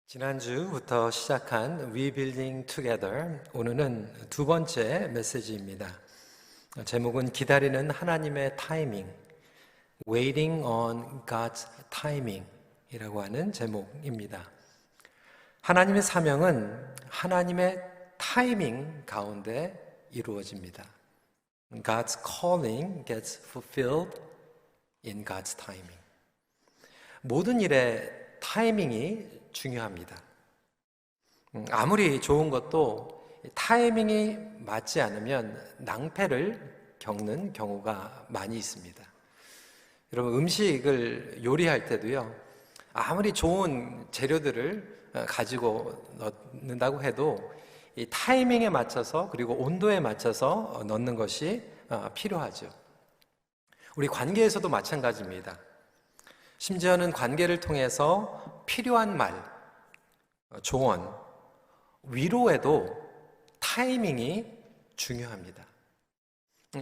지난주부터 시작한 We Building Together, 오늘은 두 번째 메시지입니다. 제목은 기다리는 하나님의 타이밍, Waiting on God's Timing 이라고 하는 제목입니다. 하나님의 사명은 하나님의 타이밍 가운데 이루어집니다. God's calling gets fulfilled in God's timing. 모든 일에 타이밍이 중요합니다. 아무리 좋은 것도 타이밍이 맞지 않으면 낭패를 겪는 경우가 많이 있습니다. 여러분, 음식을 요리할 때도요, 아무리 좋은 재료들을 가지고 넣는다고 해도 이 타이밍에 맞춰서, 그리고 온도에 맞춰서 넣는 것이 필요하죠. 우리 관계에서도 마찬가지입니다. 심지어는 관계를 통해서 필요한 말, 조언, 위로에도 타이밍이 중요합니다.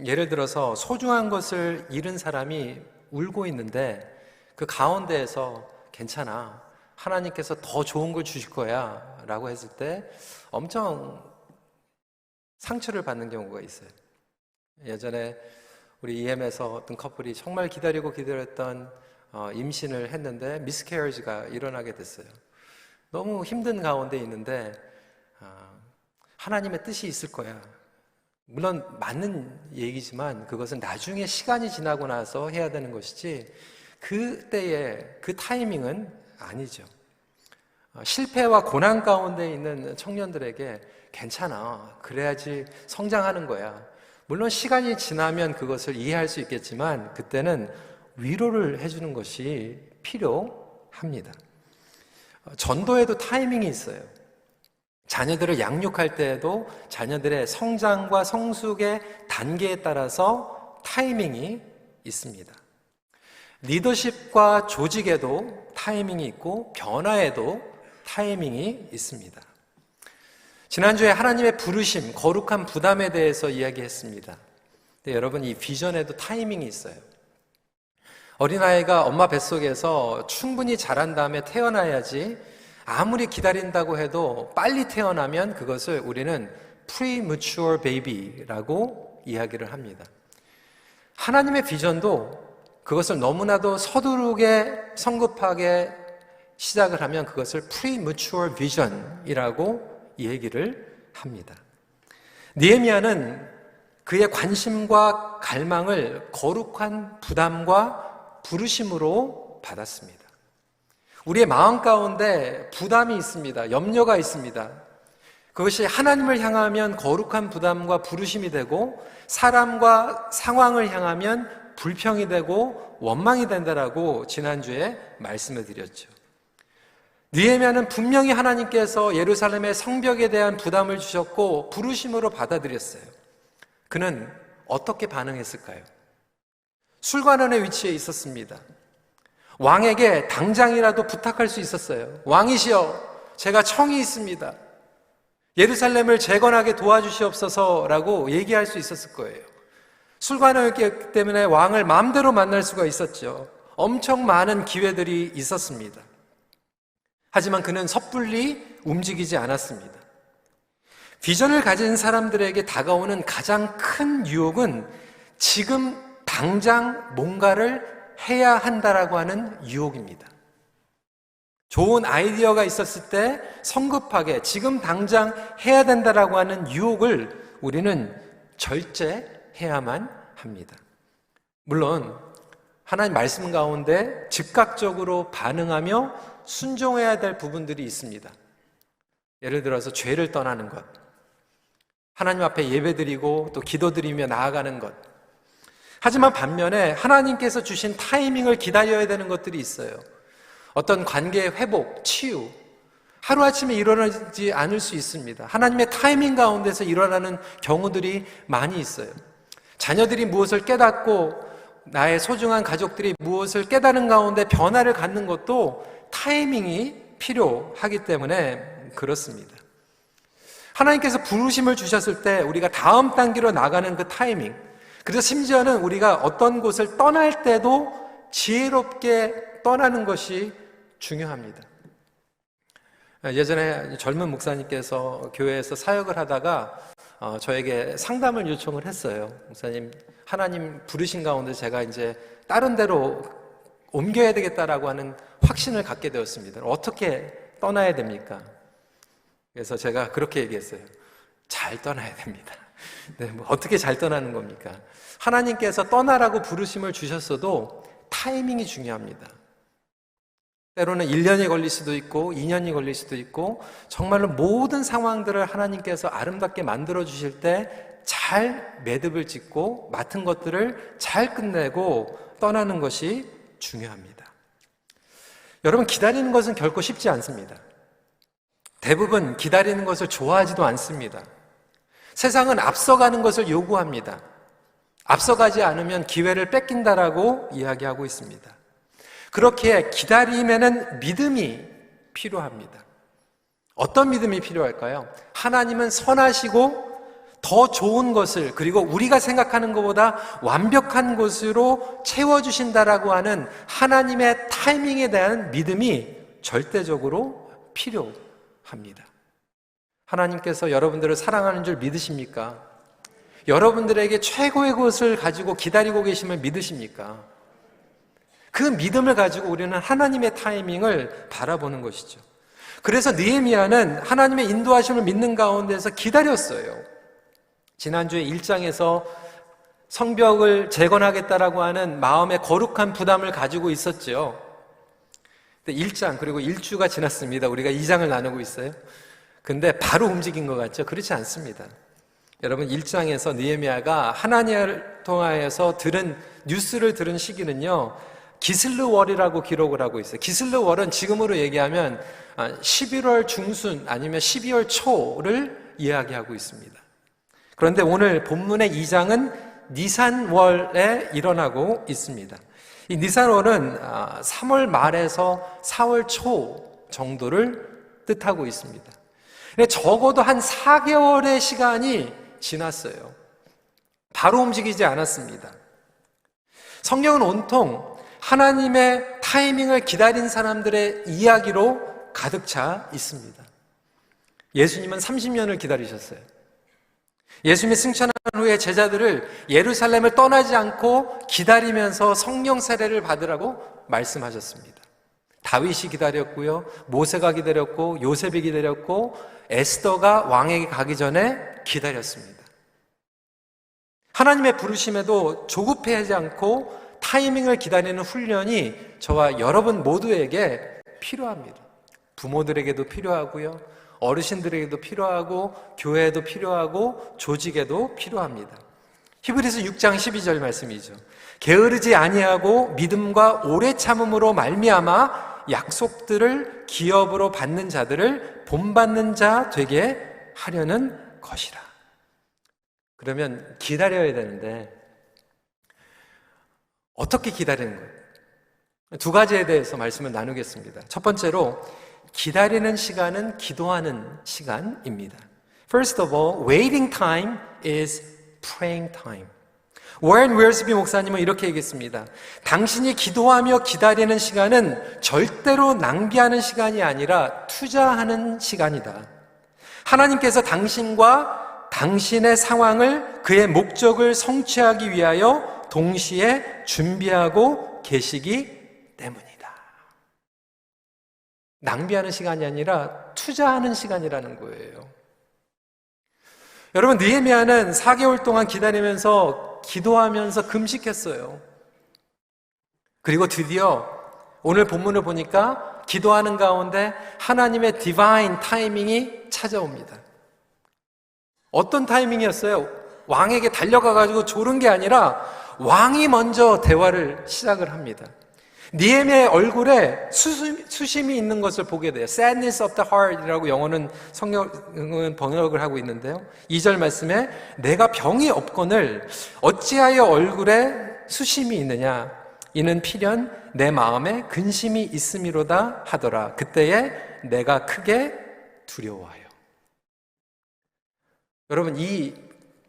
예를 들어서 소중한 것을 잃은 사람이 울고 있는데 그 가운데에서 괜찮아, 하나님께서 더 좋은 걸 주실 거야 라고 했을 때 엄청 상처를 받는 경우가 있어요. 예전에 우리 EM에서 어떤 커플이 정말 기다렸던 임신을 했는데 미스캐리지가 일어나게 됐어요. 너무 힘든 가운데 있는데 하나님의 뜻이 있을 거야. 물론 맞는 얘기지만 그것은 나중에 시간이 지나고 나서 해야 되는 것이지 그때의 그 타이밍은 아니죠. 실패와 고난 가운데 있는 청년들에게 괜찮아, 그래야지 성장하는 거야. 물론 시간이 지나면 그것을 이해할 수 있겠지만 그때는 위로를 해주는 것이 필요합니다. 전도에도 타이밍이 있어요. 자녀들을 양육할 때에도 자녀들의 성장과 성숙의 단계에 따라서 타이밍이 있습니다. 리더십과 조직에도 타이밍이 있고 변화에도 타이밍이 있습니다. 지난주에 하나님의 부르심, 거룩한 부담에 대해서 이야기했습니다. 근데 여러분, 이 비전에도 타이밍이 있어요. 어린아이가 엄마 뱃속에서 충분히 자란 다음에 태어나야지, 아무리 기다린다고 해도 빨리 태어나면 그것을 우리는 premature baby라고 이야기를 합니다. 하나님의 비전도 그것을 너무나도 서두르게 성급하게 시작을 하면 그것을 premature vision이라고 얘기를 합니다. 느헤미야는 그의 관심과 갈망을 거룩한 부담과 부르심으로 받았습니다. 우리의 마음 가운데 부담이 있습니다. 염려가 있습니다. 그것이 하나님을 향하면 거룩한 부담과 부르심이 되고 사람과 상황을 향하면 불평이 되고 원망이 된다라고 지난주에 말씀을 드렸죠. 느헤미야는 분명히 하나님께서 예루살렘의 성벽에 대한 부담을 주셨고 부르심으로 받아들였어요. 그는 어떻게 반응했을까요? 술관원의 위치에 있었습니다. 왕에게 당장이라도 부탁할 수 있었어요. 왕이시여, 제가 청이 있습니다. 예루살렘을 재건하게 도와주시옵소서라고 얘기할 수 있었을 거예요. 술관원이었기 때문에 왕을 마음대로 만날 수가 있었죠. 엄청 많은 기회들이 있었습니다. 하지만 그는 섣불리 움직이지 않았습니다. 비전을 가진 사람들에게 다가오는 가장 큰 유혹은 지금 당장 뭔가를 해야 한다라고 하는 유혹입니다. 좋은 아이디어가 있었을 때 성급하게 지금 당장 해야 된다라고 하는 유혹을 우리는 절제해야만 합니다. 물론 하나님 말씀 가운데 즉각적으로 반응하며 순종해야 될 부분들이 있습니다. 예를 들어서 죄를 떠나는 것, 하나님 앞에 예배드리고 또 기도드리며 나아가는 것. 하지만 반면에 하나님께서 주신 타이밍을 기다려야 되는 것들이 있어요. 어떤 관계의 회복, 치유, 하루아침에 일어나지 않을 수 있습니다. 하나님의 타이밍 가운데서 일어나는 경우들이 많이 있어요. 자녀들이 무엇을 깨닫고 나의 소중한 가족들이 무엇을 깨달은 가운데 변화를 갖는 것도 타이밍이 필요하기 때문에 그렇습니다. 하나님께서 부르심을 주셨을 때 우리가 다음 단계로 나가는 그 타이밍, 그래서 심지어는 우리가 어떤 곳을 떠날 때도 지혜롭게 떠나는 것이 중요합니다. 예전에 젊은 목사님께서 교회에서 사역을 하다가 저에게 상담을 요청을 했어요. 목사님, 하나님 부르신 가운데 제가 이제 다른 데로 옮겨야 되겠다라고 하는 확신을 갖게 되었습니다. 어떻게 떠나야 됩니까? 그래서 제가 그렇게 얘기했어요. 잘 떠나야 됩니다. 네, 뭐 어떻게 잘 떠나는 겁니까? 하나님께서 떠나라고 부르심을 주셨어도 타이밍이 중요합니다. 때로는 1년이 걸릴 수도 있고 2년이 걸릴 수도 있고 정말로 모든 상황들을 하나님께서 아름답게 만들어 주실 때 잘 매듭을 짓고 맡은 것들을 잘 끝내고 떠나는 것이 중요합니다. 여러분, 기다리는 것은 결코 쉽지 않습니다. 대부분 기다리는 것을 좋아하지도 않습니다. 세상은 앞서가는 것을 요구합니다. 앞서가지 않으면 기회를 뺏긴다라고 이야기하고 있습니다. 그렇게 기다림에는 믿음이 필요합니다. 어떤 믿음이 필요할까요? 하나님은 선하시고 더 좋은 것을, 그리고 우리가 생각하는 것보다 완벽한 것으로 채워주신다라고 하는 하나님의 타이밍에 대한 믿음이 절대적으로 필요합니다. 하나님께서 여러분들을 사랑하는 줄 믿으십니까? 여러분들에게 최고의 것을 가지고 기다리고 계심을 믿으십니까? 그 믿음을 가지고 우리는 하나님의 타이밍을 바라보는 것이죠. 그래서 느헤미야는 하나님의 인도하심을 믿는 가운데서 기다렸어요. 지난주에 1장에서 성벽을 재건하겠다라고 하는 마음의 거룩한 부담을 가지고 있었죠. 1장 그리고 1주가 지났습니다. 우리가 2장을 나누고 있어요. 근데 바로 움직인 것 같죠? 그렇지 않습니다. 여러분, 1장에서 느헤미야가 하나님을 통하여서 뉴스를 들은 시기는요, 기슬르월이라고 기록을 하고 있어요. 기슬르월은 지금으로 얘기하면 11월 중순 아니면 12월 초를 이야기하고 있습니다. 그런데 오늘 본문의 2장은 니산월에 일어나고 있습니다. 이 니산월은 3월 말에서 4월 초 정도를 뜻하고 있습니다. 적어도 한 4개월의 시간이 지났어요. 바로 움직이지 않았습니다. 성경은 온통 하나님의 타이밍을 기다린 사람들의 이야기로 가득 차 있습니다. 예수님은 30년을 기다리셨어요. 예수님이 승천한 후에 제자들을 예루살렘을 떠나지 않고 기다리면서 성령 세례를 받으라고 말씀하셨습니다. 다윗이 기다렸고요, 모세가 기다렸고, 요셉이 기다렸고, 에스더가 왕에게 가기 전에 기다렸습니다. 하나님의 부르심에도 조급해하지 않고 타이밍을 기다리는 훈련이 저와 여러분 모두에게 필요합니다. 부모들에게도 필요하고요, 어르신들에게도 필요하고, 교회에도 필요하고, 조직에도 필요합니다. 히브리서 6장 12절 말씀이죠. 게으르지 아니하고 믿음과 오래 참음으로 말미암아 약속들을 기업으로 받는 자들을 본받는 자 되게 하려는 것이라. 그러면 기다려야 되는데 어떻게 기다리는 거예요? 두 가지에 대해서 말씀을 나누겠습니다. 첫 번째로, 기다리는 시간은 기도하는 시간입니다. First of all, waiting time is praying time. 워렌 웰스비 목사님은 이렇게 얘기했습니다. 당신이 기도하며 기다리는 시간은 절대로 낭비하는 시간이 아니라 투자하는 시간이다. 하나님께서 당신과 당신의 상황을, 그의 목적을 성취하기 위하여 동시에 준비하고 계시기 때문이다. 낭비하는 시간이 아니라 투자하는 시간이라는 거예요. 여러분, 느헤미야는 4개월 동안 기다리면서 기도하면서 금식했어요. 그리고 드디어 오늘 본문을 보니까 기도하는 가운데 하나님의 디바인 타이밍이 찾아옵니다. 어떤 타이밍이었어요? 왕에게 달려가가지고 조른 게 아니라 왕이 먼저 대화를 시작을 합니다. 느헤미야의 얼굴에 수심이 있는 것을 보게 돼요. Sadness of the heart이라고 영어는 성경은 번역을 하고 있는데요. 2절 말씀에 내가 병이 없거늘 어찌하여 얼굴에 수심이 있느냐? 이는 필연 내 마음에 근심이 있음이로다 하더라. 그때에 내가 크게 두려워하여. 여러분, 이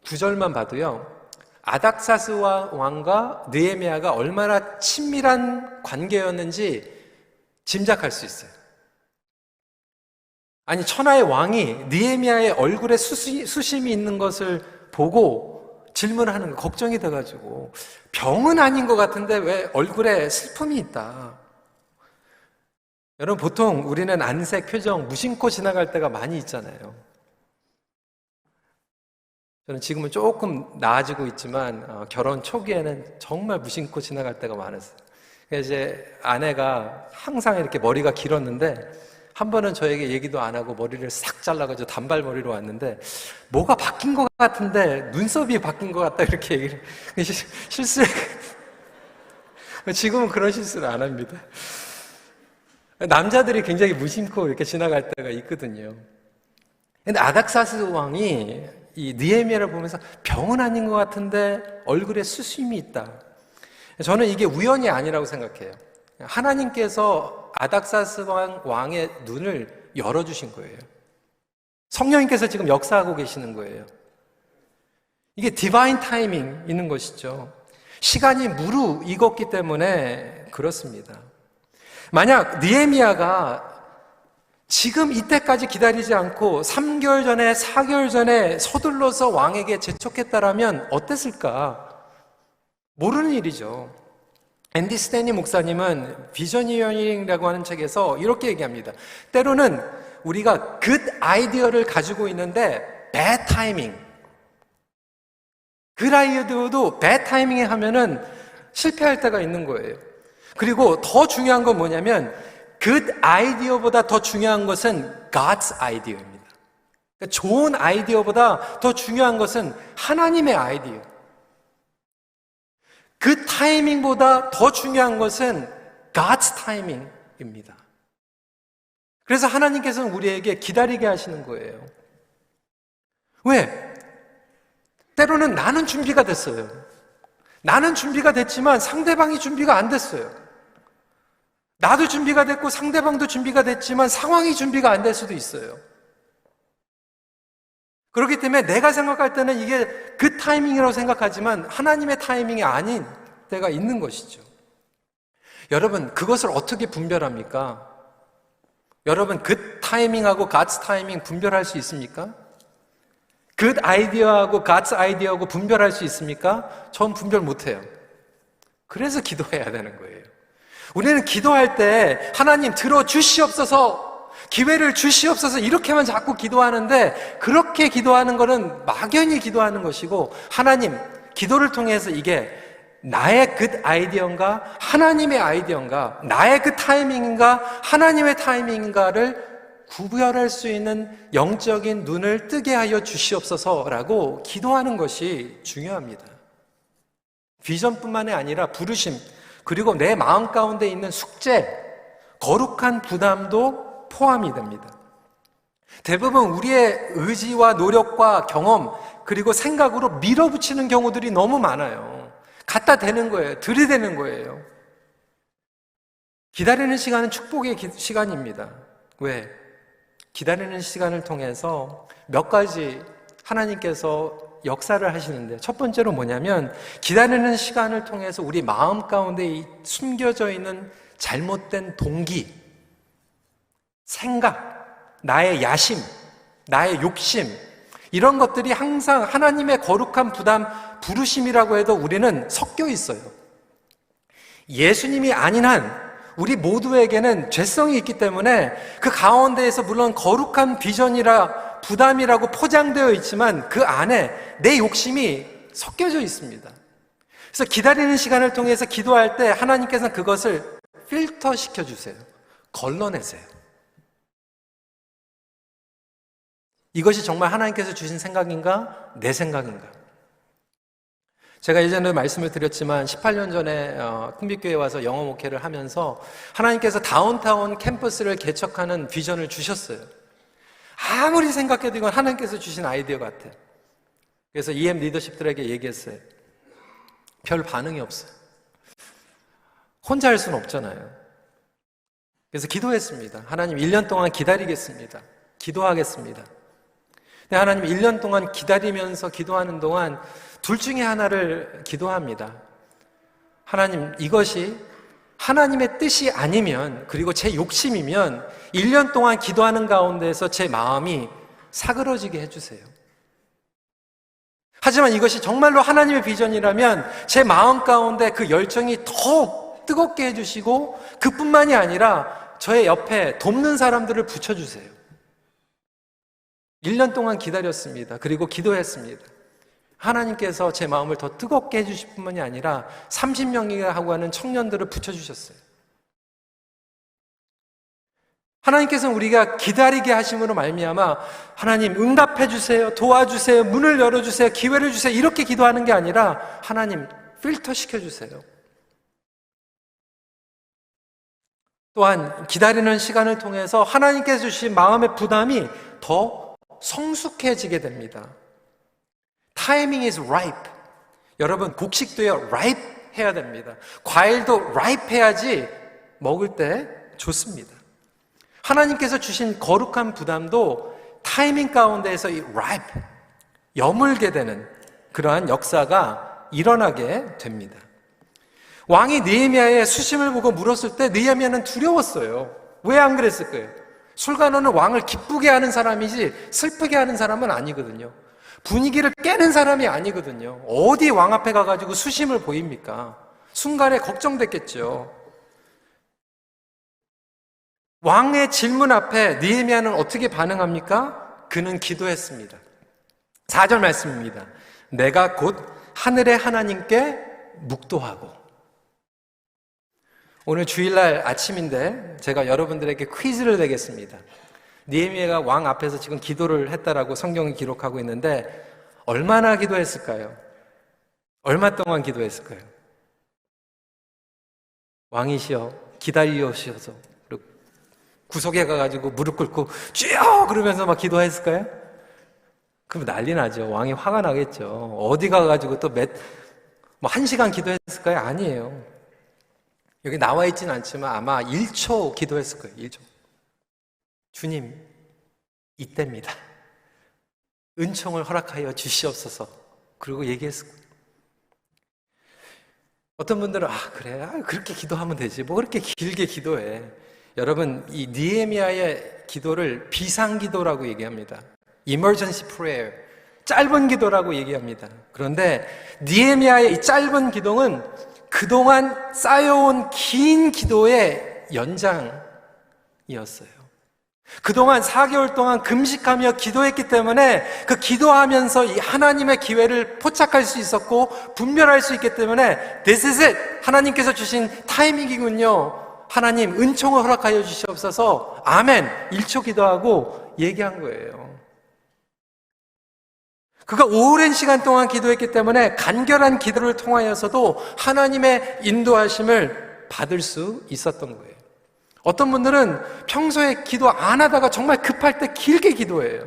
구절만 봐도요, 아닥사스와 왕과 느헤미야가 얼마나 친밀한 관계였는지 짐작할 수 있어요. 아니, 천하의 왕이 느헤미야의 얼굴에 수심이 있는 것을 보고 질문을 하는 거, 걱정이 돼가지고, 병은 아닌 것 같은데 왜 얼굴에 슬픔이 있다. 여러분, 보통 우리는 안색, 표정, 무심코 지나갈 때가 많이 있잖아요. 저는 지금은 조금 나아지고 있지만 결혼 초기에는 정말 무심코 지나갈 때가 많았어요. 그래서 이제 아내가 항상 이렇게 머리가 길었는데 한 번은 저에게 얘기도 안 하고 머리를 싹 잘라가지고 단발머리로 왔는데 뭐가 바뀐 것 같은데 눈썹이 바뀐 것 같다 이렇게 얘기를 실수해. 지금은 그런 실수를 안 합니다. 남자들이 굉장히 무심코 이렇게 지나갈 때가 있거든요. 근데 아닥사스 왕이 이 느헤미야를 보면서 병은 아닌 것 같은데 얼굴에 수심이 있다. 저는 이게 우연이 아니라고 생각해요. 하나님께서 아닥사스 왕의 눈을 열어주신 거예요. 성령님께서 지금 역사하고 계시는 거예요. 이게 디바인 타이밍 있는 것이죠. 시간이 무르익었기 때문에 그렇습니다. 만약 느헤미야가 지금 이때까지 기다리지 않고 3개월 전에 4개월 전에 서둘러서 왕에게 재촉했다라면 어땠을까? 모르는 일이죠. 앤디 스탠리 목사님은 비저니어링이라고 하는 책에서 이렇게 얘기합니다. 때로는 우리가 굿 아이디어를 가지고 있는데 bad 타이밍, 굿 아이디어도 bad 타이밍에 하면은 실패할 때가 있는 거예요. 그리고 더 중요한 건 뭐냐면 굿 아이디어보다 더 중요한 것은 God's 아이디어입니다. 그러니까 좋은 아이디어보다 더 중요한 것은 하나님의 아이디어. 그 타이밍보다 더 중요한 것은 God's 타이밍입니다. 그래서 하나님께서는 우리에게 기다리게 하시는 거예요. 왜? 때로는 나는 준비가 됐어요. 나는 준비가 됐지만 상대방이 준비가 안 됐어요. 나도 준비가 됐고 상대방도 준비가 됐지만 상황이 준비가 안 될 수도 있어요. 그렇기 때문에 내가 생각할 때는 이게 그 타이밍이라고 생각하지만 하나님의 타이밍이 아닌 때가 있는 것이죠. 여러분, 그것을 어떻게 분별합니까? 여러분, 그 타이밍하고 God's 타이밍 분별할 수 있습니까? 그 아이디어하고 God's 아이디어하고 분별할 수 있습니까? 전 분별 못해요. 그래서 기도해야 되는 거예요. 우리는 기도할 때 하나님 들어주시옵소서, 기회를 주시옵소서 이렇게만 자꾸 기도하는데 그렇게 기도하는 것은 막연히 기도하는 것이고 하나님, 기도를 통해서 이게 나의 그 아이디어인가 하나님의 아이디어인가 나의 그 타이밍인가 하나님의 타이밍인가를 구별할 수 있는 영적인 눈을 뜨게 하여 주시옵소서라고 기도하는 것이 중요합니다. 비전뿐만이 아니라 부르심, 그리고 내 마음 가운데 있는 숙제, 거룩한 부담도 포함이 됩니다. 대부분 우리의 의지와 노력과 경험 그리고 생각으로 밀어붙이는 경우들이 너무 많아요. 갖다 대는 거예요. 들이대는 거예요. 기다리는 시간은 축복의 시간입니다. 왜? 기다리는 시간을 통해서 몇 가지 하나님께서 역사를 하시는데 첫 번째로 뭐냐면 기다리는 시간을 통해서 우리 마음 가운데 숨겨져 있는 잘못된 동기, 생각, 나의 야심, 나의 욕심 이런 것들이 항상 하나님의 거룩한 부담, 부르심이라고 해도 우리는 섞여 있어요. 예수님이 아닌 한 우리 모두에게는 죄성이 있기 때문에 그 가운데에서 물론 거룩한 비전이라 부담이라고 포장되어 있지만 그 안에 내 욕심이 섞여져 있습니다. 그래서 기다리는 시간을 통해서 기도할 때 하나님께서는 그것을 필터 시켜주세요. 걸러내세요. 이것이 정말 하나님께서 주신 생각인가? 내 생각인가? 제가 예전에 말씀을 드렸지만 18년 전에 큰빛교회에 와서 영어 목회를 하면서 하나님께서 다운타운 캠퍼스를 개척하는 비전을 주셨어요. 아무리 생각해도 이건 하나님께서 주신 아이디어 같아요. 그래서 EM 리더십들에게 얘기했어요. 별 반응이 없어요. 혼자 할 수는 없잖아요. 그래서 기도했습니다. 하나님 1년 동안 기다리겠습니다. 기도하겠습니다. 근데 하나님 1년 동안 기다리면서 기도하는 동안 둘 중에 하나를 기도합니다. 하나님, 이것이 하나님의 뜻이 아니면, 그리고 제 욕심이면 1년 동안 기도하는 가운데에서 제 마음이 사그러지게 해주세요. 하지만 이것이 정말로 하나님의 비전이라면 제 마음 가운데 그 열정이 더욱 뜨겁게 해주시고, 그뿐만이 아니라 저의 옆에 돕는 사람들을 붙여주세요. 1년 동안 기다렸습니다. 그리고 기도했습니다. 하나님께서 제 마음을 더 뜨겁게 해주실 뿐만이 아니라 30명이라고 하는 청년들을 붙여주셨어요. 하나님께서는 우리가 기다리게 하심으로 말미암아 하나님 응답해 주세요, 도와주세요, 문을 열어주세요, 기회를 주세요 이렇게 기도하는 게 아니라 하나님 필터 시켜주세요. 또한 기다리는 시간을 통해서 하나님께서 주신 마음의 부담이 더 성숙해지게 됩니다. Timing is ripe. 여러분, 곡식도요, ripe 해야 됩니다. 과일도 ripe 해야지 먹을 때 좋습니다. 하나님께서 주신 거룩한 부담도 타이밍 가운데에서 이 ripe, 여물게 되는 그러한 역사가 일어나게 됩니다. 왕이 느헤미야의 수심을 보고 물었을 때 느헤미야는 두려웠어요. 왜 안 그랬을까요? 술관원은 왕을 기쁘게 하는 사람이지 슬프게 하는 사람은 아니거든요. 분위기를 깨는 사람이 아니거든요. 어디 왕 앞에 가가지고 수심을 보입니까? 순간에 걱정됐겠죠. 왕의 질문 앞에 느헤미야는 어떻게 반응합니까? 그는 기도했습니다. 4절 말씀입니다. 내가 곧 하늘의 하나님께 묵도하고. 오늘 주일날 아침인데 제가 여러분들에게 퀴즈를 내겠습니다. 느헤미야가 왕 앞에서 지금 기도를 했다라고 성경이 기록하고 있는데 얼마나 기도했을까요? 얼마 동안 기도했을까요? 왕이시여 기다리옵소서. 구석에 가가지고 무릎 꿇고 주여 그러면서 막 기도했을까요? 그럼 난리 나죠. 왕이 화가 나겠죠. 어디 가가지고 또 뭐 1시간 기도했을까요? 아니에요. 여기 나와 있진 않지만 아마 1초 기도했을 거예요. 1초. 주님, 이때입니다. 은총을 허락하여 주시옵소서. 그리고 얘기했을 거예요. 어떤 분들은 그래, 그렇게 기도하면 되지. 뭐 그렇게 길게 기도해. 여러분, 이 느헤미야의 기도를 비상기도라고 얘기합니다. Emergency prayer. 짧은 기도라고 얘기합니다. 그런데 느헤미야의 이 짧은 기도는 그동안 쌓여온 긴 기도의 연장이었어요. 그동안 4개월 동안 금식하며 기도했기 때문에 그 기도하면서 이 하나님의 기회를 포착할 수 있었고 분별할 수 있기 때문에 This is it! 하나님께서 주신 타이밍이군요. 하나님 은총을 허락하여 주시옵소서. 아멘. 1초 기도하고 얘기한 거예요. 그가 오랜 시간 동안 기도했기 때문에 간결한 기도를 통하여서도 하나님의 인도하심을 받을 수 있었던 거예요. 어떤 분들은 평소에 기도 안 하다가 정말 급할 때 길게 기도해요.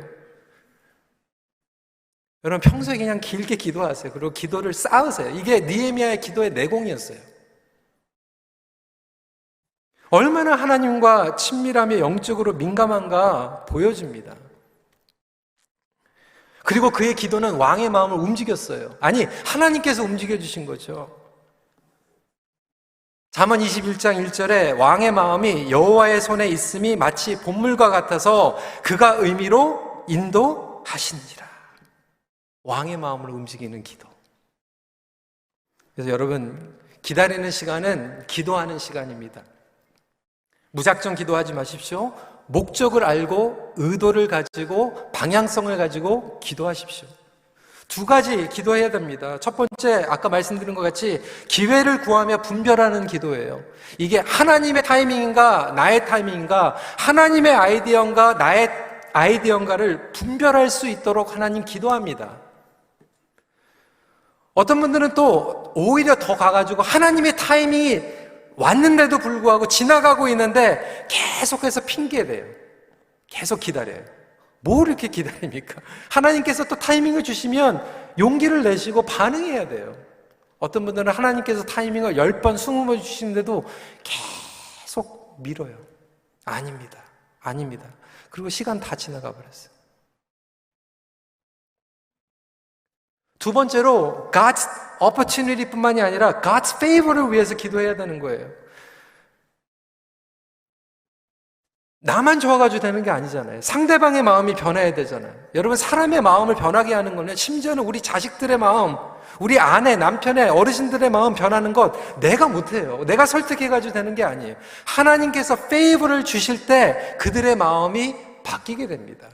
여러분 평소에 그냥 길게 기도하세요. 그리고 기도를 쌓으세요. 이게 느헤미야의 기도의 내공이었어요. 얼마나 하나님과 친밀하며 영적으로 민감한가 보여줍니다. 그리고 그의 기도는 왕의 마음을 움직였어요. 아니, 하나님께서 움직여주신 거죠. 잠언 21장 1절에 왕의 마음이 여호와의 손에 있음이 마치 본물과 같아서 그가 의미로 인도하시니라. 왕의 마음을 움직이는 기도. 그래서 여러분, 기다리는 시간은 기도하는 시간입니다. 무작정 기도하지 마십시오. 목적을 알고 의도를 가지고 방향성을 가지고 기도하십시오. 2가지 기도해야 됩니다. 첫 번째, 아까 말씀드린 것 같이 기회를 구하며 분별하는 기도예요. 이게 하나님의 타이밍인가 나의 타이밍인가, 하나님의 아이디어인가 나의 아이디어인가를 분별할 수 있도록 하나님 기도합니다. 어떤 분들은 또 오히려 더 가가지고 하나님의 타이밍이 왔는데도 불구하고 지나가고 있는데 계속해서 핑계대요. 계속 기다려요. 뭘 이렇게 기다립니까? 하나님께서 또 타이밍을 주시면 용기를 내시고 반응해야 돼요. 어떤 분들은 하나님께서 타이밍을 10번, 20번 주시는데도 계속 미뤄요. 아닙니다. 아닙니다. 그리고 시간 다 지나가 버렸어요. 2번째로 God's opportunity 뿐만이 아니라 God's favor를 위해서 기도해야 되는 거예요. 나만 좋아가지고 되는 게 아니잖아요. 상대방의 마음이 변해야 되잖아요. 여러분, 사람의 마음을 변하게 하는 거는 심지어는 우리 자식들의 마음, 우리 아내, 남편의, 어르신들의 마음 변하는 것 내가 못해요. 내가 설득해가지고 되는 게 아니에요. 하나님께서 페이버를 주실 때 그들의 마음이 바뀌게 됩니다.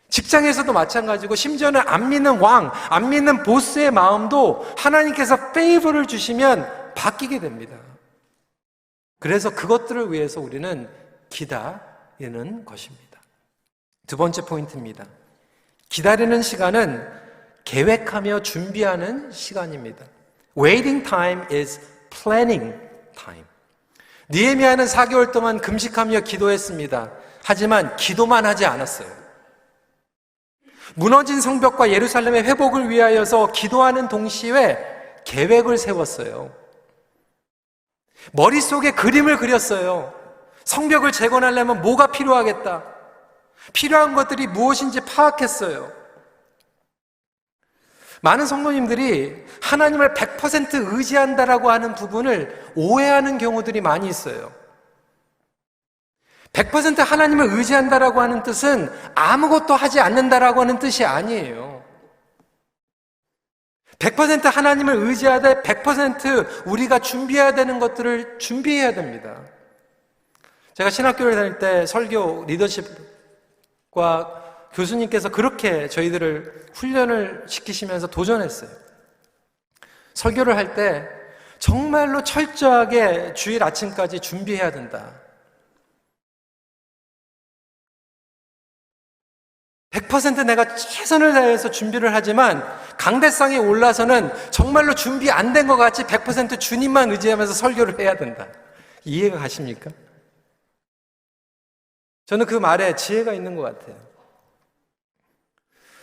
직장에서도 마찬가지고 심지어는 안 믿는 왕, 안 믿는 보스의 마음도 하나님께서 페이버를 주시면 바뀌게 됩니다. 그래서 그것들을 위해서 우리는 기다리는 것입니다. 두 번째 포인트입니다. 기다리는 시간은 계획하며 준비하는 시간입니다. Waiting time is planning time. 느헤미야는 4개월 동안 금식하며 기도했습니다. 하지만 기도만 하지 않았어요. 무너진 성벽과 예루살렘의 회복을 위하여서 기도하는 동시에 계획을 세웠어요. 머릿속에 그림을 그렸어요. 성벽을 재건하려면 뭐가 필요하겠다. 필요한 것들이 무엇인지 파악했어요. 많은 성도님들이 하나님을 100% 의지한다라고 하는 부분을 오해하는 경우들이 많이 있어요. 100% 하나님을 의지한다라고 하는 뜻은 아무것도 하지 않는다라고 하는 뜻이 아니에요. 100% 하나님을 의지하되 100% 우리가 준비해야 되는 것들을 준비해야 됩니다. 제가 신학교를 다닐 때 설교 리더십과 교수님께서 그렇게 저희들을 훈련을 시키시면서 도전했어요. 설교를 할 때 정말로 철저하게 주일 아침까지 준비해야 된다. 100% 내가 최선을 다해서 준비를 하지만 강대상에 올라서는 정말로 준비 안 된 것 같이 100% 주님만 의지하면서 설교를 해야 된다. 이해가 가십니까? 저는 그 말에 지혜가 있는 것 같아요.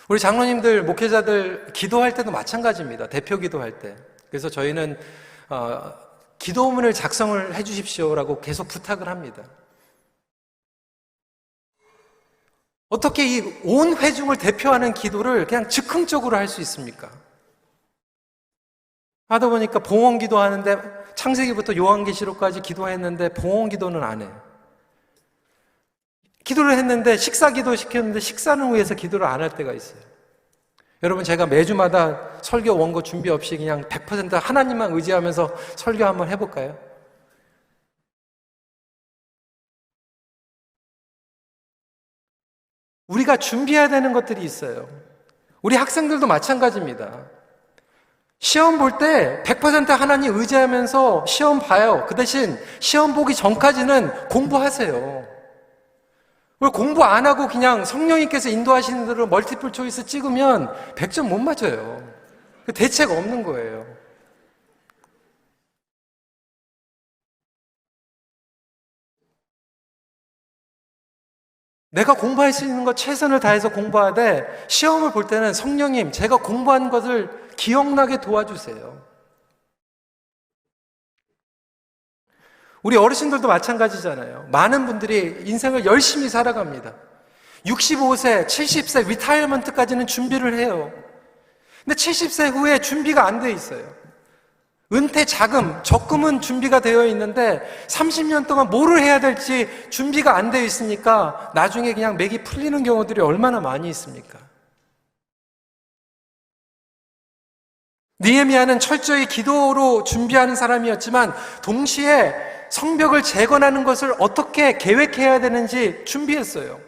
우리 장로님들, 목회자들 기도할 때도 마찬가지입니다. 대표 기도할 때. 그래서 저희는 기도문을 작성을 해 주십시오라고 계속 부탁을 합니다. 어떻게 이 온 회중을 대표하는 기도를 그냥 즉흥적으로 할 수 있습니까? 하다 보니까 봉헌 기도하는데 창세기부터 요한계시록까지 기도했는데 봉헌 기도는 안 해요. 기도를 했는데 식사 기도 시켰는데 식사는 위해서 기도를 안 할 때가 있어요. 여러분, 제가 매주마다 설교 원고 준비 없이 그냥 100% 하나님만 의지하면서 설교 한번 해볼까요? 우리가 준비해야 되는 것들이 있어요. 우리 학생들도 마찬가지입니다. 시험 볼 때 100% 하나님 의지하면서 시험 봐요. 그 대신 시험 보기 전까지는 공부하세요. 왜 공부 안 하고 그냥 성령님께서 인도하시는 대로 멀티플 초이스 찍으면 100점 못 맞아요. 대책 없는 거예요. 내가 공부할 수 있는 것 최선을 다해서 공부하되 시험을 볼 때는 성령님, 제가 공부한 것을 기억나게 도와주세요. 우리 어르신들도 마찬가지잖아요. 많은 분들이 인생을 열심히 살아갑니다. 65세, 70세 리타이어먼트까지는 준비를 해요. 근데 70세 후에 준비가 안 돼 있어요. 은퇴 자금, 적금은 준비가 되어 있는데 30년 동안 뭐를 해야 될지 준비가 안 되어 있으니까 나중에 그냥 맥이 풀리는 경우들이 얼마나 많이 있습니까? 느헤미야는 철저히 기도로 준비하는 사람이었지만 동시에 성벽을 재건하는 것을 어떻게 계획해야 되는지 준비했어요.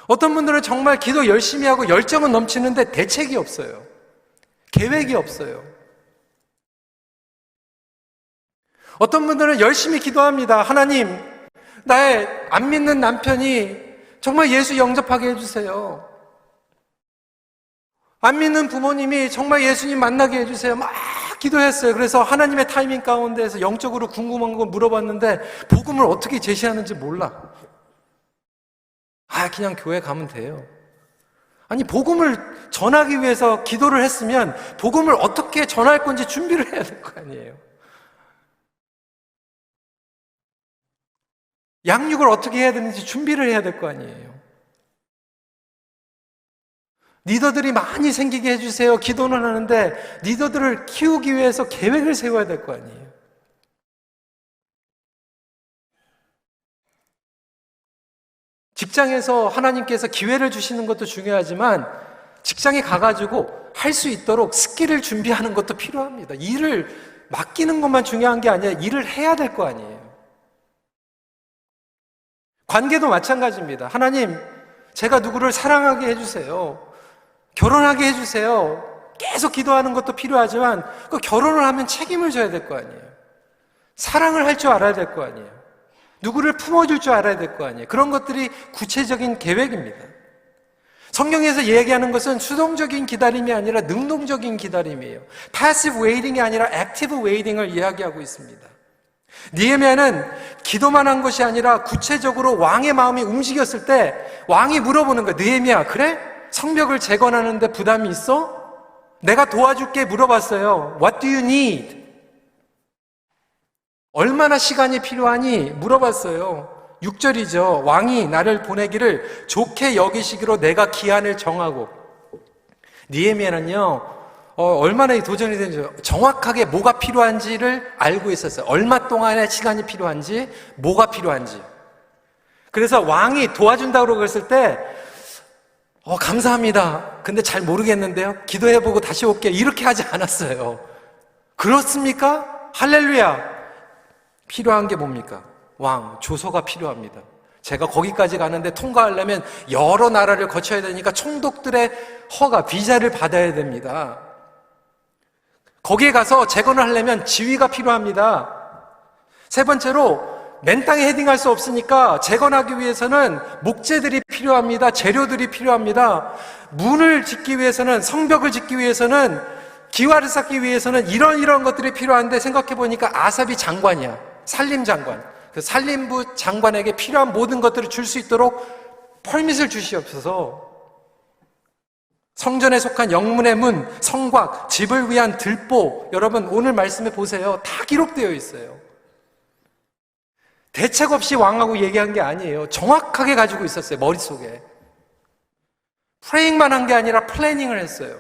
어떤 분들은 정말 기도 열심히 하고 열정은 넘치는데 대책이 없어요. 계획이 없어요. 어떤 분들은 열심히 기도합니다. 하나님, 나의 안 믿는 남편이 정말 예수 영접하게 해주세요. 안 믿는 부모님이 정말 예수님 만나게 해주세요. 막 기도했어요. 그래서 하나님의 타이밍 가운데에서 영적으로 궁금한 거 물어봤는데 복음을 어떻게 제시하는지 몰라. 그냥 교회 가면 돼요. 아니, 복음을 전하기 위해서 기도를 했으면 복음을 어떻게 전할 건지 준비를 해야 될 거 아니에요. 양육을 어떻게 해야 되는지 준비를 해야 될 거 아니에요. 리더들이 많이 생기게 해주세요. 기도는 하는데 리더들을 키우기 위해서 계획을 세워야 될 거 아니에요. 직장에서 하나님께서 기회를 주시는 것도 중요하지만 직장에 가가지고 할 수 있도록 스킬을 준비하는 것도 필요합니다. 일을 맡기는 것만 중요한 게 아니라 일을 해야 될 거 아니에요. 관계도 마찬가지입니다. 하나님, 제가 누구를 사랑하게 해주세요. 결혼하게 해주세요. 계속 기도하는 것도 필요하지만 그 결혼을 하면 책임을 져야 될 거 아니에요. 사랑을 할 줄 알아야 될 거 아니에요. 누구를 품어줄 줄 알아야 될 거 아니에요. 그런 것들이 구체적인 계획입니다. 성경에서 얘기하는 것은 수동적인 기다림이 아니라 능동적인 기다림이에요. passive waiting이 아니라 active waiting을 이야기하고 있습니다. 느헤미야는 기도만 한 것이 아니라 구체적으로 왕의 마음이 움직였을 때 왕이 물어보는 거예요. 느헤미야, 그래? 성벽을 재건하는데 부담이 있어? 내가 도와줄게 물어봤어요. What do you need? 얼마나 시간이 필요하니? 물어봤어요. 6절이죠. 왕이 나를 보내기를 좋게 여기시기로 내가 기한을 정하고. 느헤미야는요, 얼마나 이 도전이 되는지 정확하게 뭐가 필요한지를 알고 있었어요. 얼마 동안의 시간이 필요한지, 뭐가 필요한지. 그래서 왕이 도와준다고 그랬을 때 감사합니다. 근데 잘 모르겠는데요. 기도해보고 다시 올게요. 이렇게 하지 않았어요. 그렇습니까? 할렐루야. 필요한 게 뭡니까? 왕, 조서가 필요합니다. 제가 거기까지 가는데 통과하려면 여러 나라를 거쳐야 되니까 총독들의 허가, 비자를 받아야 됩니다. 거기에 가서 재건을 하려면 지위가 필요합니다. 세 번째로 맨 땅에 헤딩할 수 없으니까 재건하기 위해서는 목재들이 필요합니다. 재료들이 필요합니다. 문을 짓기 위해서는, 성벽을 짓기 위해서는, 기와를 쌓기 위해서는 이런 것들이 필요한데 생각해 보니까 아삽이 장관이야. 산림장관. 그 산림부 장관에게 필요한 모든 것들을 줄 수 있도록 퍼밋을 주시옵소서. 성전에 속한 영문의 문, 성곽, 집을 위한 들보, 여러분 오늘 말씀에 보세요. 다 기록되어 있어요. 대책 없이 왕하고 얘기한 게 아니에요. 정확하게 가지고 있었어요. 머릿속에. 프레잉만 한 게 아니라 플래닝을 했어요.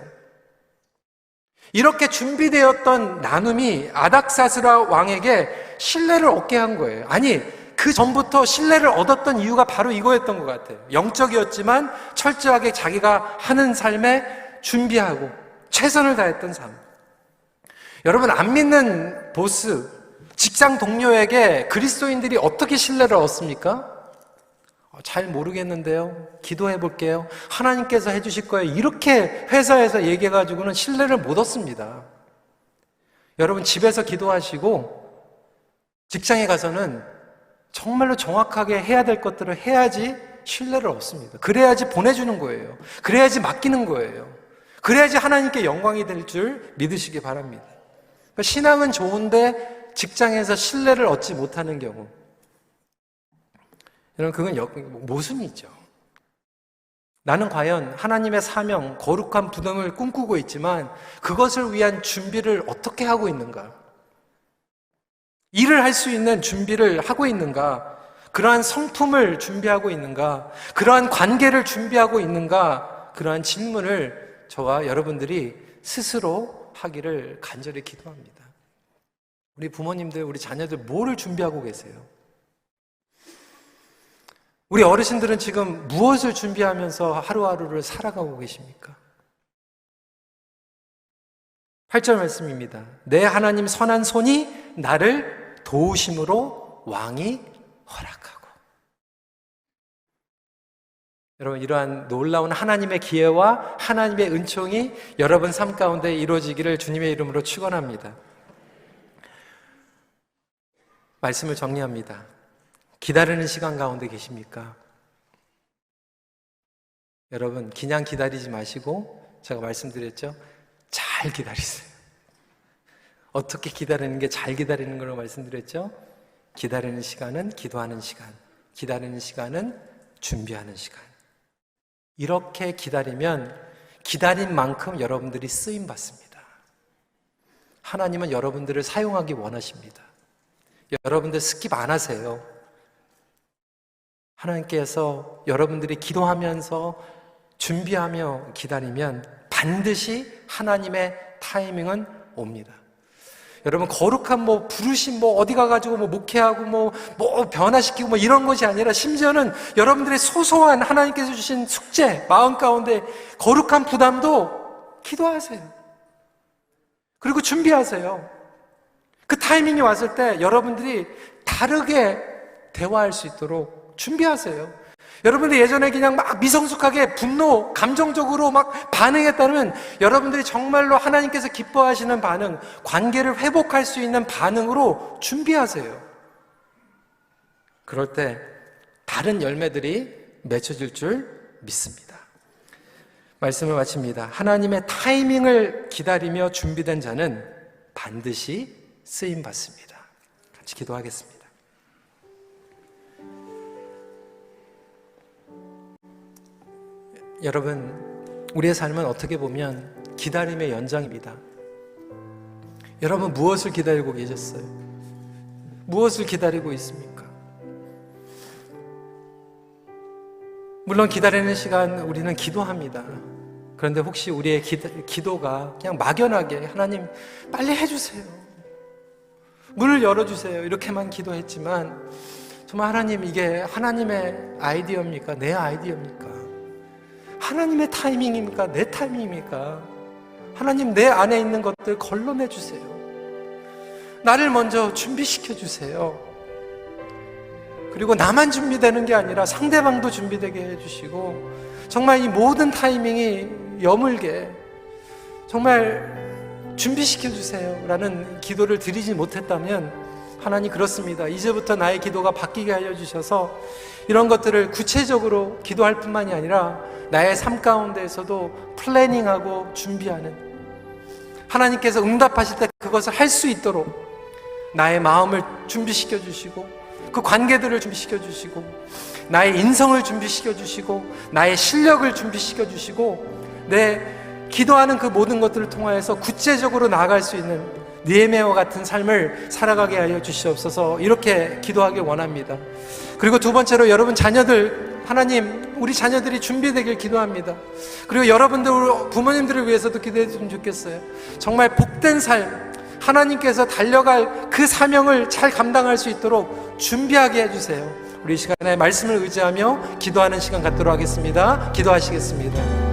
이렇게 준비되었던 나눔이 아닥사스라 왕에게 신뢰를 얻게 한 거예요. 아니, 그 전부터 신뢰를 얻었던 이유가 바로 이거였던 것 같아요. 영적이었지만 철저하게 자기가 하는 삶에 준비하고 최선을 다했던 삶. 여러분, 안 믿는 보스, 직장 동료에게 그리스도인들이 어떻게 신뢰를 얻습니까? 잘 모르겠는데요. 기도해 볼게요. 하나님께서 해주실 거예요. 이렇게 회사에서 얘기해가지고는 신뢰를 못 얻습니다. 여러분, 집에서 기도하시고 직장에 가서는 정말로 정확하게 해야 될 것들을 해야지 신뢰를 얻습니다. 그래야지 보내주는 거예요. 그래야지 맡기는 거예요. 그래야지 하나님께 영광이 될 줄 믿으시기 바랍니다. 그러니까 신앙은 좋은데 직장에서 신뢰를 얻지 못하는 경우, 여러분, 그건 모순이죠. 나는 과연 하나님의 사명, 거룩한 부담을 꿈꾸고 있지만 그것을 위한 준비를 어떻게 하고 있는가? 일을 할 수 있는 준비를 하고 있는가? 그러한 성품을 준비하고 있는가? 그러한 관계를 준비하고 있는가? 그러한 질문을 저와 여러분들이 스스로 하기를 간절히 기도합니다. 우리 부모님들, 우리 자녀들 뭐를 준비하고 계세요? 우리 어르신들은 지금 무엇을 준비하면서 하루하루를 살아가고 계십니까? 8절 말씀입니다. 내 하나님 선한 손이 나를 도우심으로 왕이 허락하고. 여러분, 이러한 놀라운 하나님의 기회와 하나님의 은총이 여러분 삶 가운데 이루어지기를 주님의 이름으로 축원합니다. 말씀을 정리합니다. 기다리는 시간 가운데 계십니까? 여러분, 그냥 기다리지 마시고 제가 말씀드렸죠? 잘 기다리세요. 어떻게 기다리는 게 잘 기다리는 걸로 말씀드렸죠? 기다리는 시간은 기도하는 시간, 기다리는 시간은 준비하는 시간. 이렇게 기다리면 기다린 만큼 여러분들이 쓰임 받습니다. 하나님은 여러분들을 사용하기 원하십니다. 여러분들 스킵 안 하세요. 하나님께서 여러분들이 기도하면서 준비하며 기다리면 반드시 하나님의 타이밍은 옵니다. 여러분 거룩한 부르심 어디 가가지고 목회하고 변화시키고 이런 것이 아니라 심지어는 여러분들의 소소한 하나님께서 주신 숙제, 마음 가운데 거룩한 부담도 기도하세요. 그리고 준비하세요. 그 타이밍이 왔을 때 여러분들이 다르게 대화할 수 있도록 준비하세요. 여러분들 예전에 그냥 미성숙하게 분노, 감정적으로 반응했다면 여러분들이 정말로 하나님께서 기뻐하시는 반응, 관계를 회복할 수 있는 반응으로 준비하세요. 그럴 때 다른 열매들이 맺혀질 줄 믿습니다. 말씀을 마칩니다. 하나님의 타이밍을 기다리며 준비된 자는 반드시 쓰임받습니다. 같이 기도하겠습니다. 여러분, 우리의 삶은 어떻게 보면 기다림의 연장입니다. 여러분, 무엇을 기다리고 계셨어요? 무엇을 기다리고 있습니까? 물론 기다리는 시간 우리는 기도합니다. 그런데 혹시 우리의 기도가 그냥 막연하게 하나님 빨리 해주세요, 문을 열어주세요 이렇게만 기도했지만 정말 하나님 이게 하나님의 아이디어입니까? 내 아이디어입니까? 하나님의 타이밍입니까? 내 타이밍입니까? 하나님 내 안에 있는 것들 걸러내 주세요. 나를 먼저 준비시켜 주세요. 그리고 나만 준비되는 게 아니라 상대방도 준비되게 해주시고 정말 이 모든 타이밍이 여물게 정말 준비시켜 주세요 라는 기도를 드리지 못했다면 하나님 그렇습니다. 이제부터 나의 기도가 바뀌게 알려주셔서 이런 것들을 구체적으로 기도할 뿐만이 아니라 나의 삶 가운데에서도 플래닝하고 준비하는, 하나님께서 응답하실 때 그것을 할 수 있도록 나의 마음을 준비시켜 주시고 그 관계들을 준비시켜 주시고 나의 인성을 준비시켜 주시고 나의 실력을 준비시켜 주시고 내 기도하는 그 모든 것들을 통하여서 구체적으로 나아갈 수 있는 느헤미야와 같은 삶을 살아가게 하여 주시옵소서. 이렇게 기도하길 원합니다. 그리고 두 번째로 여러분 자녀들, 하나님 우리 자녀들이 준비되길 기도합니다. 그리고 여러분들 부모님들을 위해서도 기도했으면 좋겠어요. 정말 복된 삶, 하나님께서 달려갈 그 사명을 잘 감당할 수 있도록 준비하게 해주세요. 우리 이 시간에 말씀을 의지하며 기도하는 시간 갖도록 하겠습니다. 기도하시겠습니다.